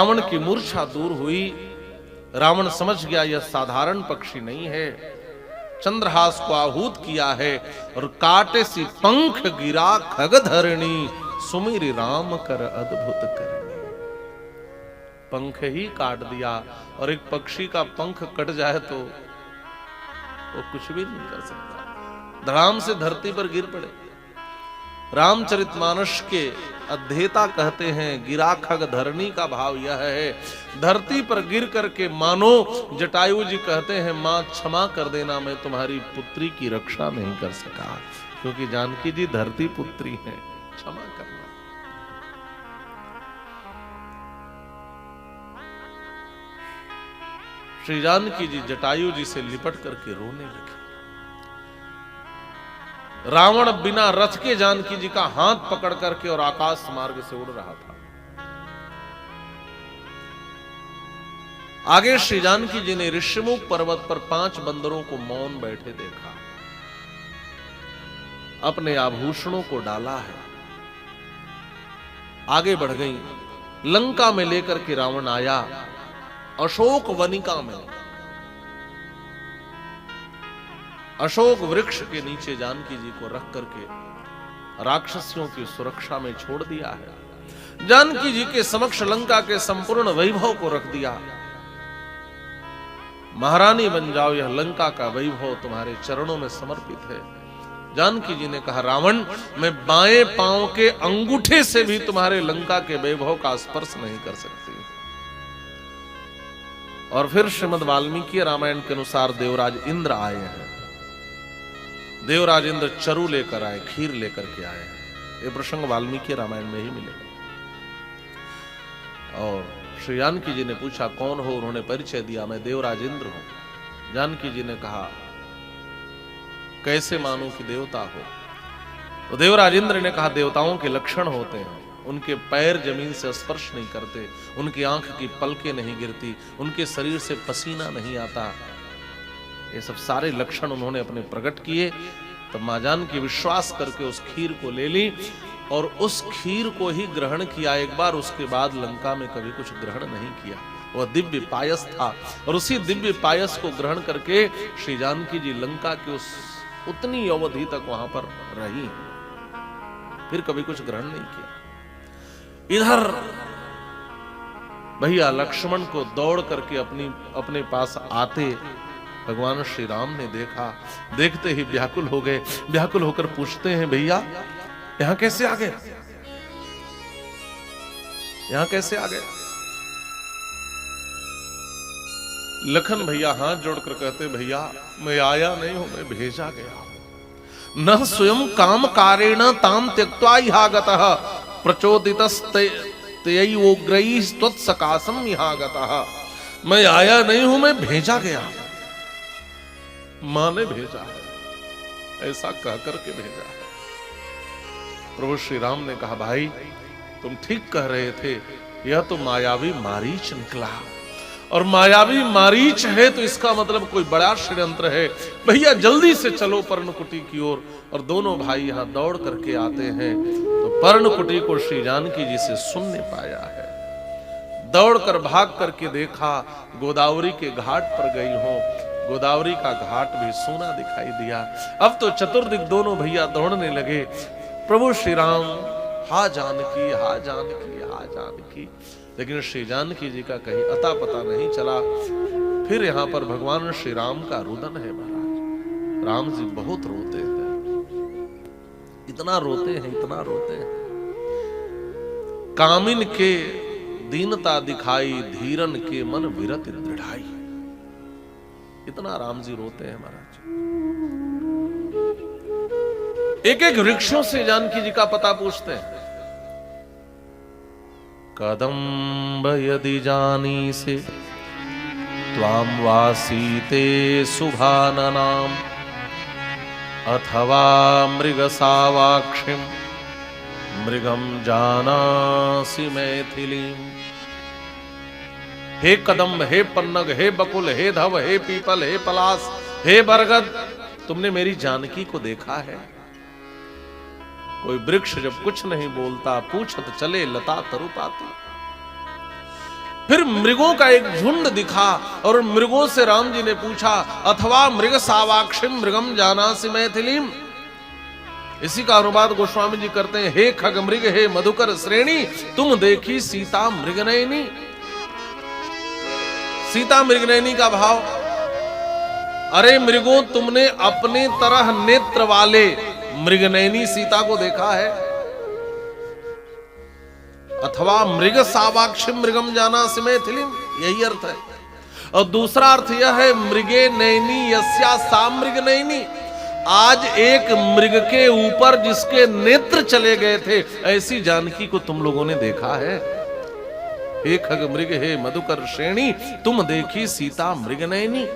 रावण की मूर्छा दूर हुई। रावण समझ गया यह साधारण पक्षी नहीं है, चंद्रहास को आहूत किया है। और काटे सी पंख गिरा खगधरणी, सुमिर राम कर अद्भुत करनी। पंख ही काट दिया, और एक पक्षी का पंख कट जाए तो वो कुछ भी नहीं कर सकता, धड़ाम से धरती पर गिर पड़े। रामचरितमानस के अध्येता कहते हैं गिरा खग धरणी का भाव यह है, धरती पर गिर करके मानो जटायु जी कहते हैं मां क्षमा कर देना, मैं तुम्हारी पुत्री की रक्षा नहीं कर सका, क्योंकि जानकी जी धरती पुत्री हैं, क्षमा करना। श्री जानकी जी जटायु जी से लिपट करके रोने लगे। रावण बिना रथ के जानकी जी का हाथ पकड़ करके और आकाश मार्ग से उड़ रहा था। आगे श्री जानकी जी ने ऋषिमुख पर्वत पर 5 बंदरों को मौन बैठे देखा, अपने आभूषणों को डाला है, आगे बढ़ गई। लंका में लेकर के रावण आया, अशोक वनिका में अशोक वृक्ष के नीचे जानकी जी को रख करके राक्षसियों की सुरक्षा में छोड़ दिया है। जानकी जी के समक्ष लंका के संपूर्ण वैभव को रख दिया। महारानी बन जाओ, यह लंका का वैभव तुम्हारे चरणों में समर्पित है। जानकी जी ने कहा रावण, मैं बाएं पांव के अंगूठे से भी तुम्हारे लंका के वैभव का स्पर्श नहीं कर सकती। और फिर श्रीमद् वाल्मीकि रामायण के अनुसार देवराज इंद्र आए हैं। देवराज इंद्र चरु लेकर आए, खीर लेकर के आए हैं। ये प्रसंग वाल्मीकि रामायण में ही मिलेगा। और श्री जानकी जी ने पूछा कौन हो, उन्होंने परिचय दिया, मैं देवराज इंद्र हूं। जानकी जी ने कहा कैसे मानूं कि देवता हो? तो देवराज इंद्र ने कहा देवताओं के लक्षण होते हैं, उनके पैर जमीन से स्पर्श नहीं करते, उनकी आंख की पलकें नहीं गिरती, उनके शरीर से पसीना नहीं आता। ये सब सारे लक्षण उन्होंने अपने प्रकट किए। तब मां जानकी विश्वास करके उस खीर को ले ली और उस खीर को ही ग्रहण किया एक बार, उसके बाद लंका में कभी कुछ ग्रहण नहीं किया। वह दिव्य पायस था और उसी दिव्य पायस को ग्रहण करके श्री जानकी जी लंका के उतनी अवधि तक वहां पर रही, फिर कभी कुछ ग्रहण नहीं किया। इधर भैया लक्ष्मण को दौड़ करके अपने पास आते भगवान श्री राम ने देखा, देखते ही व्याकुल हो गए। व्याकुल होकर पूछते हैं भैया यहां कैसे आ गए, यहां कैसे आ गए? लखन भैया हाथ जोड़कर कहते भैया मैं आया नहीं हूं, मैं भेजा गया। न स्वयं काम कारेण ताम त्यक्त्वा इहागतः प्रचोदितस्तैवोग्रैः त्वत्सकाशं इहागतः। मैं आया नहीं हूं, मैं भेजा गया, मां ने भेजा है, ऐसा कह करके भेजा है। प्रभु श्री राम ने कहा भाई तुम ठीक कह रहे थे, यह तो मायावी मारीच निकला, और मायावी मारीच है तो इसका मतलब कोई बड़ा षड्यंत्र है। भैया जल्दी से चलो पर्णकुटी की ओर। और दोनों भाई यहां दौड़ करके आते हैं तो पर्णकुटी को श्री जानकी जी से सुनने पाया है। दौड़कर भाग करके देखा गोदावरी के घाट पर गई हो, गोदावरी का घाट भी सूना दिखाई दिया। अब तो चतुर्दिक दोनों भैया दौड़ने लगे। प्रभु श्री राम हा जानकी हा जानकी हा जानकी, लेकिन श्री जानकी जी का कहीं अता पता नहीं चला। फिर यहां पर भगवान श्री राम का रुदन है महाराज। राम जी बहुत रोते हैं, इतना रोते हैं, इतना रोते हैं। कामिन के दीनता दिखाई, धीरन के मन विरत दृढ़ाई। इतना राम जी रोते हैं महाराज। एक एक वृक्षों से जानकी जी का पता पूछते हैं। कदम्ब यदि जानी से त्वाम वासीते शुभाननाम, अथवा मृग सावाक्षिम मृगम जानासि मैथिलीम। हे कदम्ब, हे पन्नग, हे बकुल, हे धव, हे पीपल, हे पलास, हे बरगद, तुमने मेरी जानकी को देखा है? कोई वृक्ष जब कुछ नहीं बोलता, पूछत चले लता तरुपाती। फिर मृगों का एक झुंड दिखा और मृगों से राम जी ने पूछा, अथवा मृग सावाक्षिम मृगम जानासि मैथिलीम। इसी का अनुवाद गोस्वामी जी करते हैं, हे खग मृग हे मधुकर श्रेणी, तुम देखी सीता मृगनयनी। सीता मृगनयनी का भाव, अरे मृगों तुमने अपने तरह नेत्र वाले मृगनयनी सीता को देखा है? अथवा मृग सावाक्षिम मृगम जानासि मैथिलीम, यही अर्थ है। और दूसरा अर्थ यह है, मृगे नयनी यस्या सा मृग नयनी। आज एक मृग के ऊपर जिसके नेत्र चले गए थे, ऐसी जानकी को तुम लोगों ने देखा है? हे खग मृग हे मधुकर श्रेणी, तुम देखी सीता मृग नयनी।